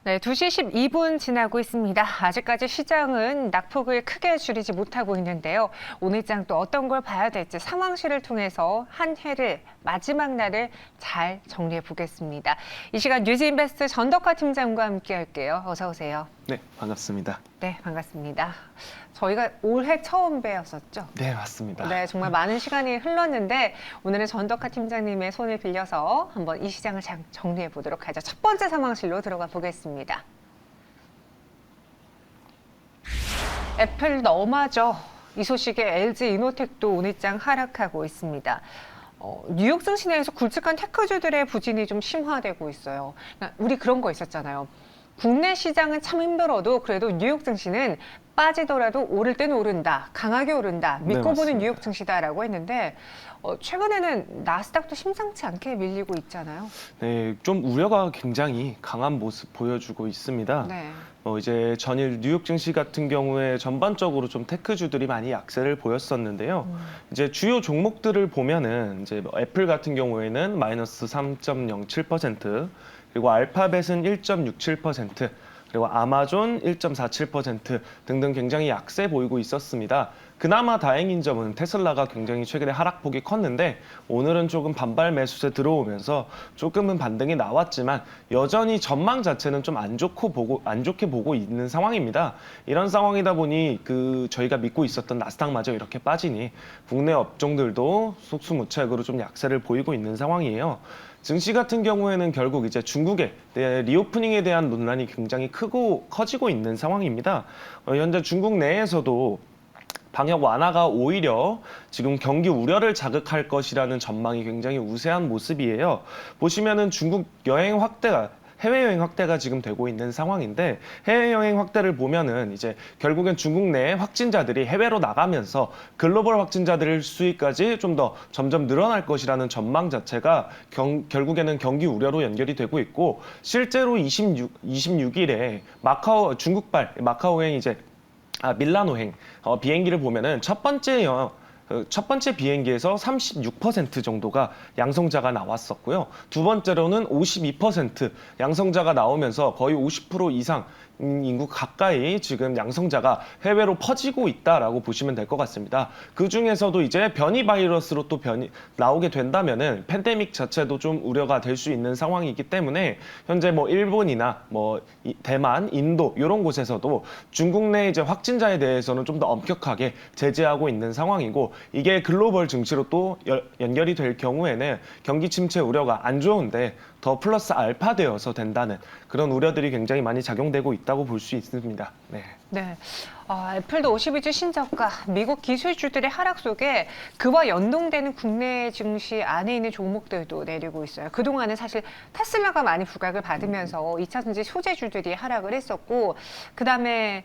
네, 2시 12분 지나고 있습니다. 아직까지 시장은 낙폭을 크게 줄이지 못하고 있는데요. 오늘 장 또 어떤 걸 봐야 될지 상황실을 통해서 한 해를 마지막 날을 잘 정리해 보겠습니다. 이 시간 뉴즈인베스트 전덕화 팀장과 함께 할게요. 어서 오세요. 네, 반갑습니다. 네, 반갑습니다. 저희가 올해 처음 뵈었었죠? 네, 맞습니다. 네, 정말 많은 시간이 흘렀는데 오늘은 전덕화 팀장님의 손을 빌려서 한번 이 시장을 잘 정리해 보도록 하죠. 첫 번째 상황실로 들어가 보겠습니다. 애플 너마저 이 소식에 LG이노텍도 오늘장 하락하고 있습니다. 뉴욕 증시 내에서 굵직한 테크주들의 부진이 좀 심화되고 있어요. 그러니까 우리 그런 거 있었잖아요. 국내 시장은 참 힘들어도 그래도 뉴욕 증시는 빠지더라도 오를 때는 오른다, 강하게 오른다, 믿고 보는 뉴욕 증시다라고 했는데 최근에는 나스닥도 심상치 않게 밀리고 있잖아요. 네, 좀 우려가 굉장히 강한 모습 보여주고 있습니다. 네. 이제 전일 뉴욕 증시 같은 경우에 전반적으로 좀 테크주들이 많이 약세를 보였었는데요. 이제 주요 종목들을 보면은 이제 애플 같은 경우에는 마이너스 3.07%, 그리고 알파벳은 1.67%, 그리고 아마존 1.47% 등등 굉장히 약세 보이고 있었습니다. 그나마 다행인 점은 테슬라가 굉장히 최근에 하락폭이 컸는데 오늘은 조금 반발 매수세 들어오면서 조금은 반등이 나왔지만 여전히 전망 자체는 좀 안 좋게 보고 있는 상황입니다. 이런 상황이다 보니 저희가 믿고 있었던 나스닥마저 이렇게 빠지니 국내 업종들도 속수무책으로 좀 약세를 보이고 있는 상황이에요. 증시 같은 경우에는 결국 이제 중국의 리오프닝에 대한 논란이 굉장히 커지고 있는 상황입니다. 현재 중국 내에서도 방역 완화가 오히려 지금 경기 우려를 자극할 것이라는 전망이 굉장히 우세한 모습이에요. 보시면은 중국 해외여행 확대가 지금 되고 있는 상황인데 해외여행 확대를 보면은 이제 결국엔 중국 내 확진자들이 해외로 나가면서 글로벌 확진자들의 수위까지 좀 더 점점 늘어날 것이라는 전망 자체가 결국에는 경기 우려로 연결이 되고 있고 실제로 26일에 중국발 마카오행 밀라노행 비행기를 보면은 첫 번째 비행기에서 36% 정도가 양성자가 나왔었고요. 두 번째로는 52% 양성자가 나오면서 거의 50% 이상 인구 가까이 지금 양성자가 해외로 퍼지고 있다라고 보시면 될 것 같습니다. 그 중에서도 이제 변이 바이러스로 또 나오게 된다면은 팬데믹 자체도 좀 우려가 될 수 있는 상황이기 때문에 현재 일본이나 대만, 인도 이런 곳에서도 중국 내 이제 확진자에 대해서는 좀 더 엄격하게 제재하고 있는 상황이고 이게 글로벌 증시로 또 연결이 될 경우에는 경기 침체 우려가 안 좋은데 더 플러스 알파 되어서 된다는 그런 우려들이 굉장히 많이 작용되고 있다고 볼 수 있습니다. 네. 네. 애플도 52주 신저가, 미국 기술주들의 하락 속에 그와 연동되는 국내 증시 안에 있는 종목들도 내리고 있어요. 그동안은 사실 테슬라가 많이 부각을 받으면서 2차 전지 소재주들이 하락을 했었고, 그다음에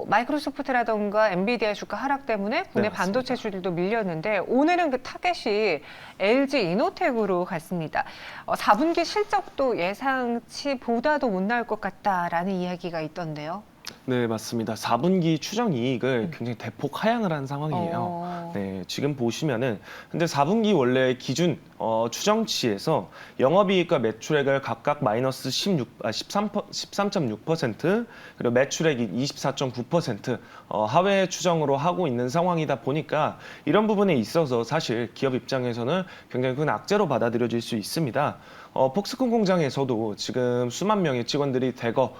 마이크로소프트라던가 엔비디아 주가 하락 때문에 국내 네, 반도체주들도 밀렸는데 오늘은 그 타겟이 LG이노텍으로 갔습니다. 4분기 실적도 예상치보다도 못 나올 것 같다라는 이야기가 있던데요. 네, 맞습니다. 4분기 추정 이익을 굉장히 대폭 하향을 한 상황이에요. 네, 지금 보시면은 근데 4분기 원래 기준 추정치에서 영업이익과 매출액을 각각 마이너스 13.6% 그리고 매출액이 24.9% 하회 추정으로 하고 있는 상황이다 보니까 이런 부분에 있어서 사실 기업 입장에서는 굉장히 큰 악재로 받아들여질 수 있습니다. 폭스콘 공장에서도 지금 수만 명의 직원들이 대거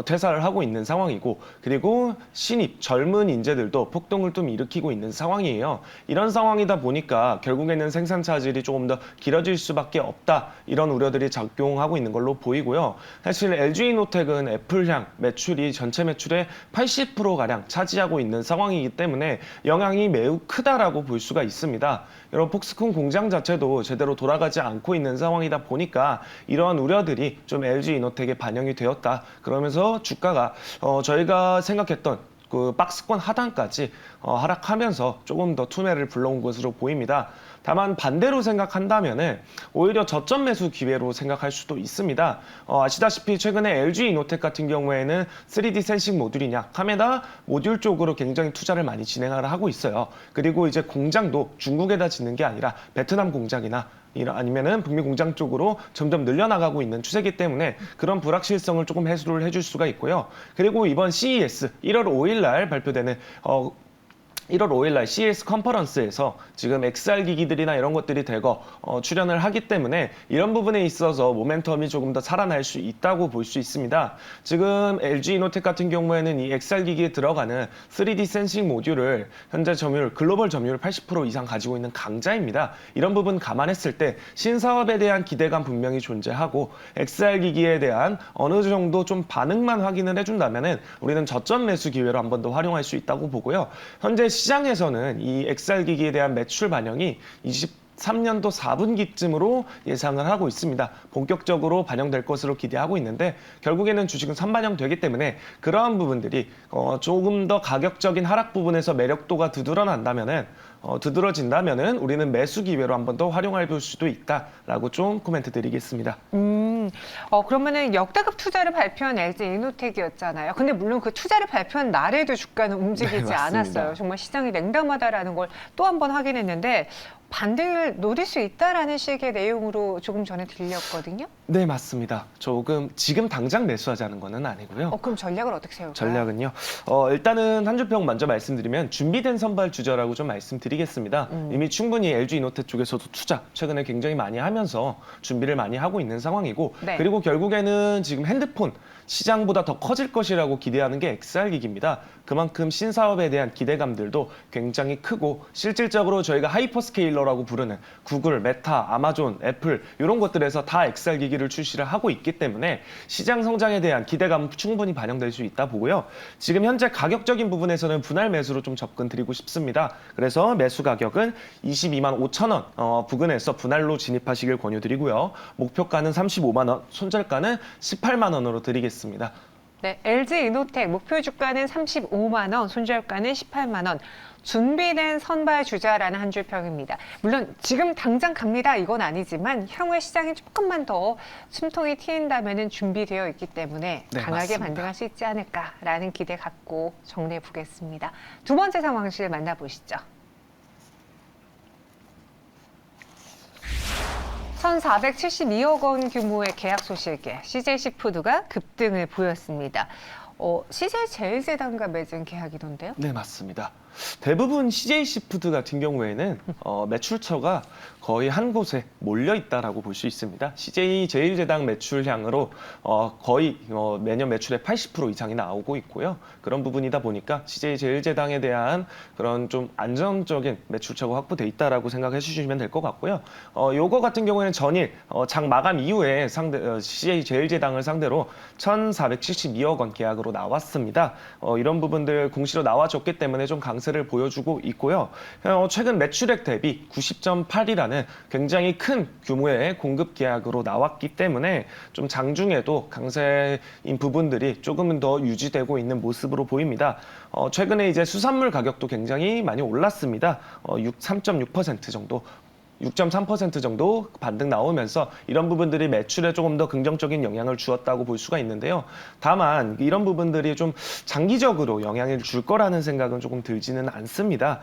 퇴사를 하고 있는 상황이고 그리고 신입 젊은 인재들도 폭동을 좀 일으키고 있는 상황이에요. 이런 상황이다 보니까 결국에는 생산 차질이 조금 더 길어질 수밖에 없다. 이런 우려들이 작용하고 있는 걸로 보이고요. 사실 LG이노텍은 애플향 매출이 전체 매출의 80%가량 차지하고 있는 상황이기 때문에 영향이 매우 크다라고 볼 수가 있습니다. 여러분 폭스콘 공장 자체도 제대로 돌아가지 않고 있는 상황이다 보니까 이러한 우려들이 좀 LG이노텍에 반영이 되었다. 그러면서 주가가 저희가 생각했던 그 박스권 하단까지 하락하면서 조금 더 투매를 불러온 것으로 보입니다. 다만 반대로 생각한다면은 오히려 저점 매수 기회로 생각할 수도 있습니다. 아시다시피 최근에 LG이노텍 같은 경우에는 3D 센싱 모듈이냐 카메라 모듈 쪽으로 굉장히 투자를 많이 진행을 하고 있어요. 그리고 이제 공장도 중국에다 짓는 게 아니라 베트남 공장이나 아니면은 북미 공장 쪽으로 점점 늘려나가고 있는 추세이기 때문에 그런 불확실성을 조금 해소를 해줄 수가 있고요. 그리고 이번 CES 1월 5일 날 발표되는 1월 5일 날 CES 컨퍼런스에서 지금 XR 기기들이나 이런 것들이 대거 출연을 하기 때문에 이런 부분에 있어서 모멘텀이 조금 더 살아날 수 있다고 볼 수 있습니다. 지금 LG 이노텍 같은 경우에는 이 XR 기기에 들어가는 3D 센싱 모듈을 현재 글로벌 점유율 80% 이상 가지고 있는 강자입니다. 이런 부분 감안했을 때 신사업에 대한 기대감 분명히 존재하고 XR 기기에 대한 어느 정도 좀 반응만 확인을 해준다면은 우리는 저점 매수 기회로 한 번 더 활용할 수 있다고 보고요. 현재 시장에서는 이 XR 기기에 대한 매출 반영이 23년도 4분기쯤으로 예상을 하고 있습니다. 본격적으로 반영될 것으로 기대하고 있는데 결국에는 주식은 선반영되기 때문에 그러한 부분들이 조금 더 가격적인 하락 부분에서 매력도가 두드러진다면은 우리는 매수 기회로 한 번 더 활용해 볼 수도 있다라고 좀 코멘트 드리겠습니다. 그러면은 역대급 투자를 발표한 LG 이노텍이었잖아요. 근데 물론 그 투자를 발표한 날에도 주가는 움직이지 네, 맞습니다. 않았어요. 정말 시장이 냉담하다라는 걸 또 한 번 확인했는데 반등을 노릴 수 있다라는 식의 내용으로 조금 전에 들렸거든요. 네, 맞습니다. 지금 당장 매수하자는 거는 아니고요. 그럼 전략을 어떻게 세울까요? 전략은요. 일단은 한 주평 먼저 말씀드리면 준비된 선발 주저라고 좀 말씀드리겠습니다. 이미 충분히 LG 이노텍 쪽에서도 투자 최근에 굉장히 많이 하면서 준비를 많이 하고 있는 상황이고 네. 그리고 결국에는 지금 핸드폰 시장보다 더 커질 것이라고 기대하는 게 XR 기기입니다. 그만큼 신사업에 대한 기대감들도 굉장히 크고 실질적으로 저희가 하이퍼스케일러라고 부르는 구글, 메타, 아마존, 애플 이런 것들에서 다 XR 기기를 출시를 하고 있기 때문에 시장 성장에 대한 기대감은 충분히 반영될 수 있다 보고요. 지금 현재 가격적인 부분에서는 분할 매수로 좀 접근 드리고 싶습니다. 그래서 매수 가격은 22만 5천 원 부근에서 분할로 진입하시길 권유드리고요. 목표가는 35만 원, 손절가는 18만 원으로 드리겠습니다. 네, LG 이노텍 목표 주가는 35만 원, 손절가는 18만 원. 준비된 선발 주자라는 한 줄 평입니다. 물론 지금 당장 갑니다 이건 아니지만 향후에 시장이 조금만 더 숨통이 트인다면은 준비되어 있기 때문에 네, 강하게 맞습니다. 반등할 반등할 수 있지 않을까라는 기대 갖고 정리해 보겠습니다. 두 번째 상황실 만나보시죠. 1,472억 원 규모의 계약 소식에 CJ시푸드가 급등을 보였습니다. CJ제일제당과 맺은 계약이던데요? 네, 맞습니다. 대부분 CJ시푸드 같은 경우에는 매출처가 거의 한 곳에 몰려 있다라고 볼 수 있습니다. CJ제일제당 매출량으로 거의 매년 매출의 80% 이상이 나오고 있고요. 그런 부분이다 보니까 CJ제일제당에 대한 그런 좀 안정적인 매출처가 확보돼 있다라고 생각해 주시면 될 것 같고요. 요거 같은 경우에는 전일 장 마감 이후에 CJ제일제당을 상대로 1,472억 원 계약으로 나왔습니다. 이런 부분들 공시로 나와줬기 때문에 좀 강세를 보여주고 있고요. 최근 매출액 대비 90.8이라는 굉장히 큰 규모의 공급 계약으로 나왔기 때문에 좀 장중에도 강세인 부분들이 조금은 더 유지되고 있는 모습으로 보입니다. 최근에 이제 수산물 가격도 굉장히 많이 올랐습니다. 3.6% 정도. 6.3% 정도 반등 나오면서 이런 부분들이 매출에 조금 더 긍정적인 영향을 주었다고 볼 수가 있는데요. 다만 이런 부분들이 좀 장기적으로 영향을 줄 거라는 생각은 조금 들지는 않습니다.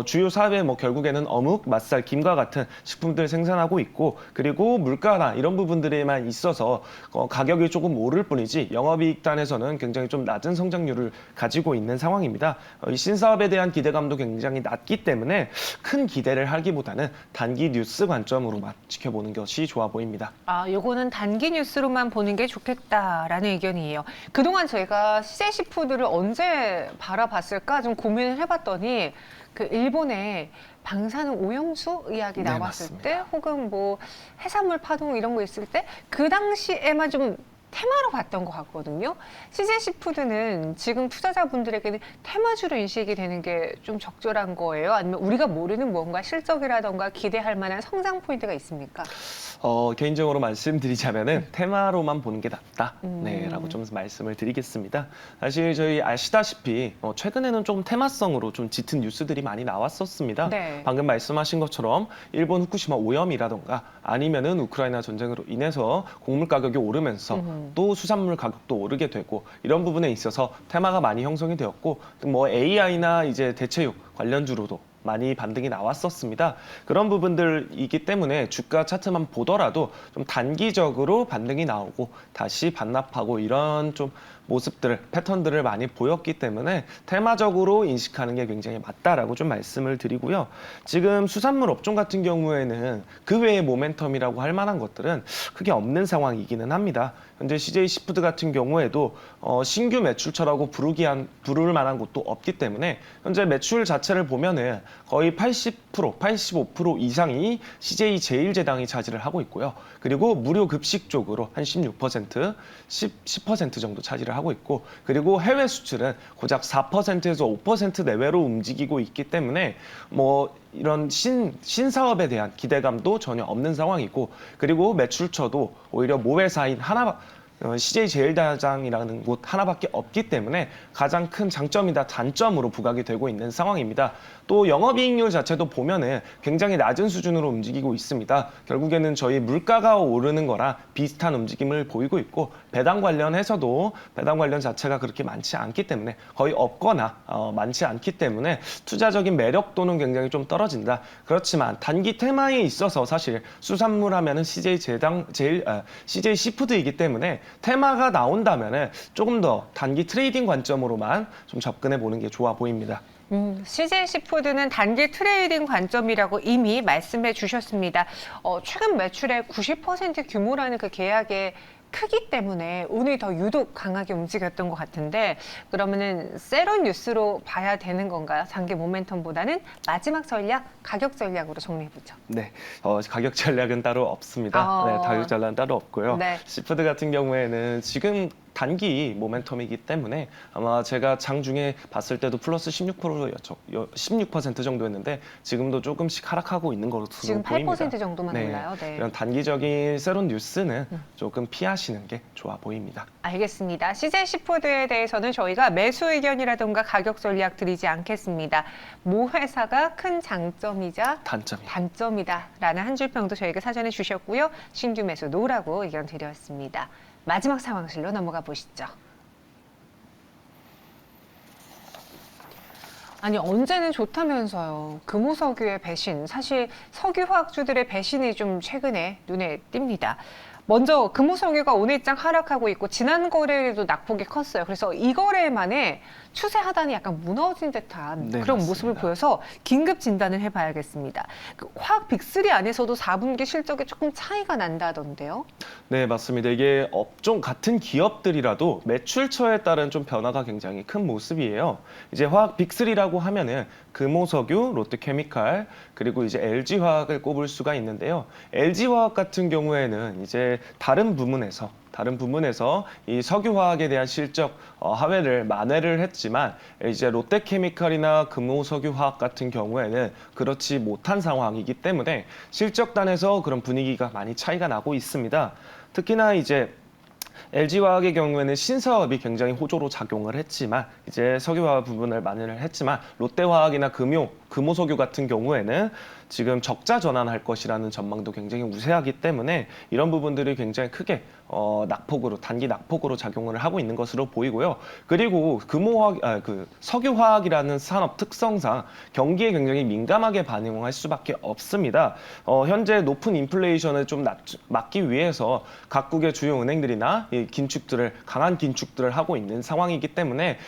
주요 사업에 결국에는 어묵, 맛살, 김과 같은 식품들 생산하고 있고 그리고 물가나 이런 부분들에만 있어서 가격이 조금 오를 뿐이지 영업이익 단에서는 굉장히 좀 낮은 성장률을 가지고 있는 상황입니다. 이 신사업에 대한 기대감도 굉장히 낮기 때문에 큰 기대를 하기보다는 단기 뉴스 관점으로만 지켜보는 것이 좋아 보입니다. 요거는 단기 뉴스로만 보는 게 좋겠다라는 의견이에요. 그동안 저희가 CJ시푸드를 언제 바라봤을까 좀 고민을 해봤더니 그 일본의 방사능 오염수 이야기 네, 나왔을 맞습니다. 때 혹은 뭐 해산물 파동 이런 거 있을 때 그 당시에만 좀 테마로 봤던 것 같거든요. CJ시푸드는 지금 투자자분들에게는 테마주로 인식이 되는 게 좀 적절한 거예요? 아니면 우리가 모르는 뭔가 실적이라던가 기대할 만한 성장 포인트가 있습니까? 개인적으로 말씀드리자면은 테마로만 보는 게 낫다. 네, 라고 좀 말씀을 드리겠습니다. 사실 저희 아시다시피 최근에는 좀 테마성으로 좀 짙은 뉴스들이 많이 나왔었습니다. 네. 방금 말씀하신 것처럼 일본 후쿠시마 오염이라던가 아니면은 우크라이나 전쟁으로 인해서 곡물 가격이 오르면서 또 수산물 가격도 오르게 되고 이런 부분에 있어서 테마가 많이 형성이 되었고 뭐 AI나 이제 대체육 관련주로도 많이 반등이 나왔었습니다. 그런 부분들이기 때문에 주가 차트만 보더라도 좀 단기적으로 반등이 나오고 다시 반납하고 이런 좀 모습들, 패턴들을 많이 보였기 때문에 테마적으로 인식하는 게 굉장히 맞다라고 좀 말씀을 드리고요. 지금 수산물 업종 같은 경우에는 그 외의 모멘텀이라고 할 만한 것들은 크게 없는 상황이기는 합니다. 현재 CJ 시푸드 같은 경우에도 신규 매출처라고 부를 만한 곳도 없기 때문에 현재 매출 자체를 보면은 거의 80%, 85% 이상이 CJ 제일제당이 차지를 하고 있고요. 그리고 무료 급식 쪽으로 한 16%, 10% 정도 차지를 하고 있고, 그리고 해외 수출은 고작 4%에서 5% 내외로 움직이고 있기 때문에 뭐 이런 신사업에 대한 기대감도 전혀 없는 상황이고, 그리고 매출처도 오히려 모회사인 CJ 제일다장이라는 곳 하나밖에 없기 때문에 가장 큰 장점이다 단점으로 부각이 되고 있는 상황입니다. 또 영업이익률 자체도 보면은 굉장히 낮은 수준으로 움직이고 있습니다. 결국에는 저희 물가가 오르는 거랑 비슷한 움직임을 보이고 있고, 배당 관련해서도 배당 관련 자체가 그렇게 많지 않기 때문에 거의 없거나 많지 않기 때문에 투자적인 매력도는 굉장히 좀 떨어진다. 그렇지만 단기 테마에 있어서 사실 수산물 하면은 CJ 시푸드이기 때문에 테마가 나온다면은 조금 더 단기 트레이딩 관점으로만 좀 접근해 보는 게 좋아 보입니다. CJ 시푸드는 단기 트레이딩 관점이라고 이미 말씀해 주셨습니다. 최근 매출의 90% 규모라는 그 계약의 크기 때문에 오늘 더 유독 강하게 움직였던 것 같은데, 그러면은 세론 뉴스로 봐야 되는 건가요? 장기 모멘텀보다는 마지막 전략, 가격 전략으로 정리해보죠. 네, 가격 전략은 따로 없습니다. 네, 가격 전략은 따로 없고요. 네. 시푸드 같은 경우에는 지금 단기 모멘텀이기 때문에 아마 제가 장중에 봤을 때도 플러스 16%였죠. 16% 정도였는데 지금도 조금씩 하락하고 있는 것으로 지금 보입니다. 8% 정도만 올라요. 네. 이런 단기적인 세론 뉴스는 조금 피하시는 게 좋아 보입니다. 알겠습니다. CJ 시푸드에 대해서는 저희가 매수 의견이라든가 가격 전략 드리지 않겠습니다. 모 회사가 큰 장점이자 단점이다라는 한 줄 평도 저희가 사전에 주셨고요. 신규 매수 노라고 의견 드렸습니다. 마지막 상황실로 넘어가 보시죠. 아니, 언제는 좋다면서요. 금호석유의 배신, 사실 석유화학주들의 배신이 좀 최근에 눈에 띕니다. 먼저 금호석유가 오늘장 하락하고 있고 지난 거래일도 낙폭이 컸어요. 그래서 이 거래만에 추세 하단이 약간 무너진 듯한 네, 그런 맞습니다. 모습을 보여서 긴급 진단을 해봐야겠습니다. 그 화학 빅3 안에서도 4분기 실적에 조금 차이가 난다던데요. 네, 맞습니다. 이게 업종 같은 기업들이라도 매출처에 따른 좀 변화가 굉장히 큰 모습이에요. 이제 화학 빅3라고 하면은 금호석유, 롯데케미칼, 그리고 이제 LG화학을 꼽을 수가 있는데요. LG화학 같은 경우에는 이제 다른 부문에서 이 석유화학에 대한 실적 하회를 만회를 했지만, 이제 롯데케미칼이나 금호석유화학 같은 경우에는 그렇지 못한 상황이기 때문에 실적단에서 그런 분위기가 많이 차이가 나고 있습니다. 특히나 이제 LG화학의 경우에는 신사업이 굉장히 호조로 작용을 했지만, 이제 석유화학 부분을 만회를 했지만, 롯데화학이나 금호석유 같은 경우에는 지금 적자 전환할 것이라는 전망도 굉장히 우세하기 때문에 이런 부분들이 굉장히 크게 단기 낙폭으로 작용을 하고 있는 것으로 보이고요. 그리고 석유화학이라는 산업 특성상 경기에 굉장히 민감하게 반응할 수밖에 없습니다. 현재 높은 인플레이션을 좀 막기 위해서 각국의 주요 은행들이나 강한 긴축들을 하고 있는 상황이기 때문에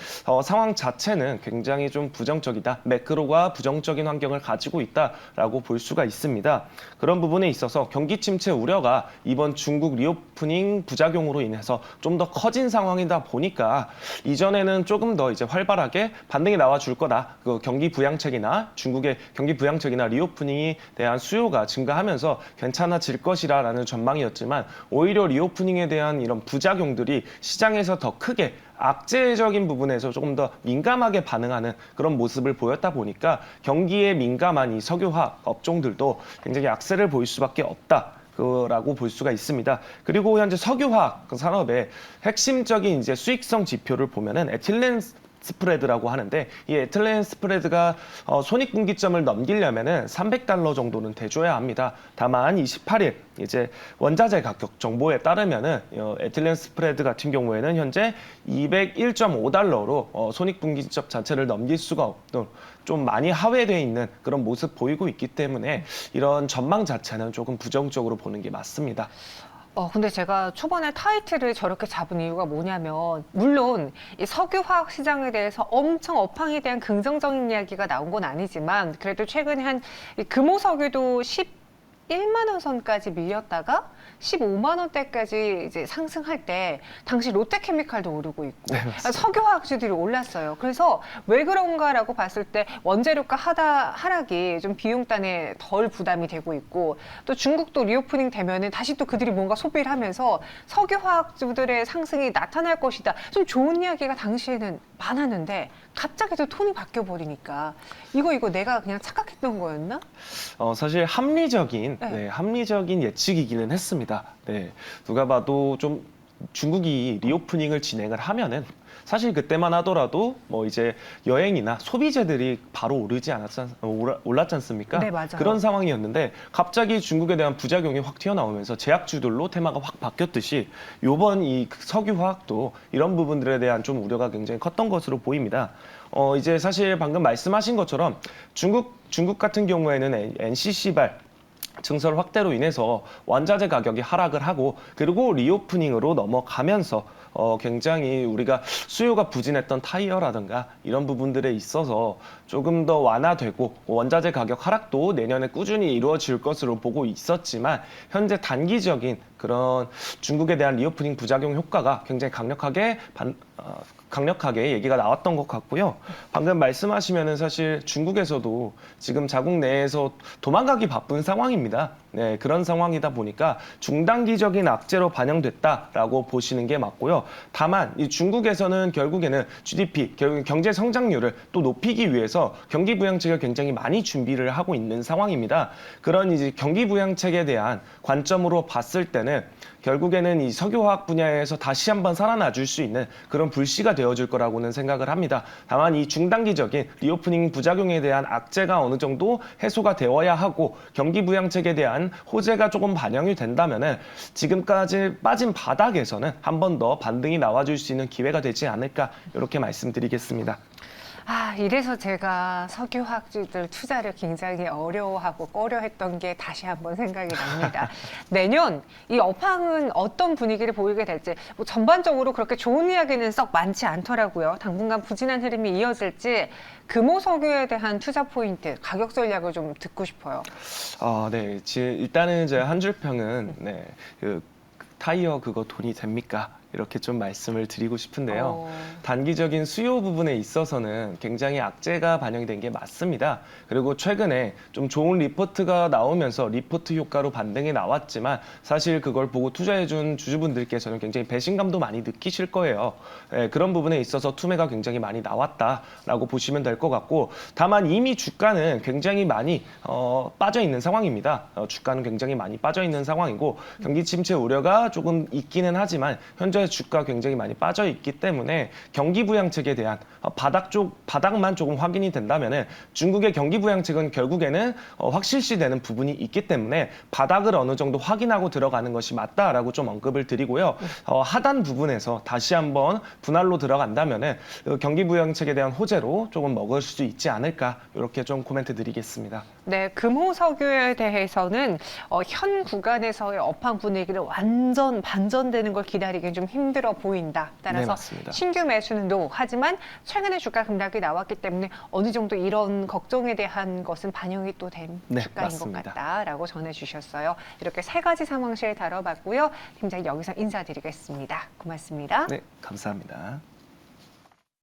상황 자체는 굉장히 좀 부정적이다. 매크로가 부정적인 환경을 가지고 있다라고 볼 수가 있습니다. 그런 부분에 있어서 경기 침체 우려가 이번 중국 리오프닝 부작용으로 인해서 좀 더 커진 상황이다 보니까 이전에는 조금 더 이제 활발하게 반등이 나와줄 거다. 그 중국의 경기 부양책이나 리오프닝에 대한 수요가 증가하면서 괜찮아질 것이라는 전망이었지만, 오히려 리오프닝에 대한 이런 부작용들이 시장에서 더 크게 악재적인 부분에서 조금 더 민감하게 반응하는 그런 모습을 보였다 보니까 경기에 민감한 이 석유화학 업종들도 굉장히 악세를 보일 수밖에 없다라고 볼 수가 있습니다. 그리고 현재 석유화학 산업의 핵심적인 이제 수익성 지표를 보면은 에틸렌 스프레드라고 하는데 이 에틸렌 스프레드가 손익분기점을 넘기려면은 $300 정도는 돼줘야 합니다. 다만 28일 이제 원자재 가격 정보에 따르면은 에틸렌 스프레드 같은 경우에는 현재 $201.5로 손익분기점 자체를 넘길 수가 없는 좀 많이 하회되어 있는 그런 모습 보이고 있기 때문에 이런 전망 자체는 조금 부정적으로 보는 게 맞습니다. 근데 제가 초반에 타이틀을 저렇게 잡은 이유가 뭐냐면, 물론 이 석유화학 시장에 대해서 엄청 업황에 대한 긍정적인 이야기가 나온 건 아니지만, 그래도 최근에 이 금호석유도 11만 원 선까지 밀렸다가 15만 원대까지 이제 상승할 때 당시 롯데케미칼도 오르고 있고 네, 맞습니다. 석유화학주들이 올랐어요. 그래서 왜 그런가라고 봤을 때 원재료가 하락이 좀 비용단에 덜 부담이 되고 있고, 또 중국도 리오프닝 되면은 다시 또 그들이 뭔가 소비를 하면서 석유화학주들의 상승이 나타날 것이다. 좀 좋은 이야기가 당시에는 많았는데 갑자기 또 톤이 바뀌어 버리니까 이거 내가 그냥 착각했던 거였나? 사실 합리적인 네. 합리적인 예측이기는 했습니다. 네, 누가 봐도 좀 중국이 리오프닝을 진행을 하면은 사실 그때만 하더라도 뭐 이제 여행이나 소비재들이 바로 올랐지 않습니까? 네, 맞아요. 그런 상황이었는데 갑자기 중국에 대한 부작용이 확 튀어나오면서 제약주들로 테마가 확 바뀌었듯이 요번 이 석유화학도 이런 부분들에 대한 좀 우려가 굉장히 컸던 것으로 보입니다. 이제 사실 방금 말씀하신 것처럼 중국 같은 경우에는 NCC발 증설 확대로 인해서 원자재 가격이 하락을 하고 그리고 리오프닝으로 넘어가면서 굉장히 우리가 수요가 부진했던 타이어라든가 이런 부분들에 있어서 조금 더 완화되고 원자재 가격 하락도 내년에 꾸준히 이루어질 것으로 보고 있었지만 현재 단기적인 그런 중국에 대한 리오프닝 부작용 효과가 굉장히 강력하게 얘기가 나왔던 것 같고요. 방금 말씀하시면은 사실 중국에서도 지금 자국 내에서 도망가기 바쁜 상황입니다. 네, 그런 상황이다 보니까 중단기적인 악재로 반영됐다라고 보시는 게 맞고요. 다만 이 중국에서는 결국에는 GDP, 경제 성장률을 또 높이기 위해서 경기 부양책을 굉장히 많이 준비를 하고 있는 상황입니다. 그런 이제 경기 부양책에 대한 관점으로 봤을 때는 결국에는 이 석유화학 분야에서 다시 한번 살아나줄 수 있는 그런 불씨가 되어줄 거라고는 생각을 합니다. 다만 이 중단기적인 리오프닝 부작용에 대한 악재가 어느 정도 해소가 되어야 하고 경기 부양책에 대한 호재가 조금 반영이 된다면은 지금까지 빠진 바닥에서는 한 번 더 반등이 나와줄 수 있는 기회가 되지 않을까 이렇게 말씀드리겠습니다. 이래서 제가 석유화학주들 투자를 굉장히 어려워하고 꺼려했던 게 다시 한번 생각이 납니다. 내년 이 업황은 어떤 분위기를 보이게 될지 뭐 전반적으로 그렇게 좋은 이야기는 썩 많지 않더라고요. 당분간 부진한 흐름이 이어질지 금호석유에 대한 투자 포인트, 가격 전략을 좀 듣고 싶어요. 네. 일단은 이제 한 줄평은 그 타이어 그거 돈이 됩니까? 이렇게 좀 말씀을 드리고 싶은데요. 단기적인 수요 부분에 있어서는 굉장히 악재가 반영이 된 게 맞습니다. 그리고 최근에 좀 좋은 리포트가 나오면서 리포트 효과로 반등이 나왔지만 사실 그걸 보고 투자해준 주주분들께서는 굉장히 배신감도 많이 느끼실 거예요. 그런 부분에 있어서 투매가 굉장히 많이 나왔다라고 보시면 될 것 같고 다만 이미 주가는 굉장히 많이 빠져 있는 상황입니다. 주가는 굉장히 많이 빠져 있는 상황이고 경기 침체 우려가 조금 있기는 하지만 현재 주가 굉장히 많이 빠져 있기 때문에 경기 부양책에 대한 바닥만 조금 확인이 된다면은 중국의 경기 부양책은 결국에는 확실시되는 부분이 있기 때문에 바닥을 어느 정도 확인하고 들어가는 것이 맞다라고 좀 언급을 드리고요. 하단 부분에서 다시 한번 분할로 들어간다면은 경기 부양책에 대한 호재로 조금 먹을 수 있지 않을까 이렇게 좀 코멘트 드리겠습니다. 네, 금호석유에 대해서는 현 구간에서의 업황 분위기를 완전 반전되는 걸 기다리기는 좀 힘들어 보인다. 따라서 네, 맞습니다. 신규 매수는 노. 하지만 최근에 주가 급락이 나왔기 때문에 어느 정도 이런 걱정에 대한 것은 반영이 또 된 네, 주가인 맞습니다. 것 같다라고 전해주셨어요. 이렇게 세 가지 상황실 다뤄봤고요. 팀장님 여기서 인사드리겠습니다. 고맙습니다. 네, 감사합니다.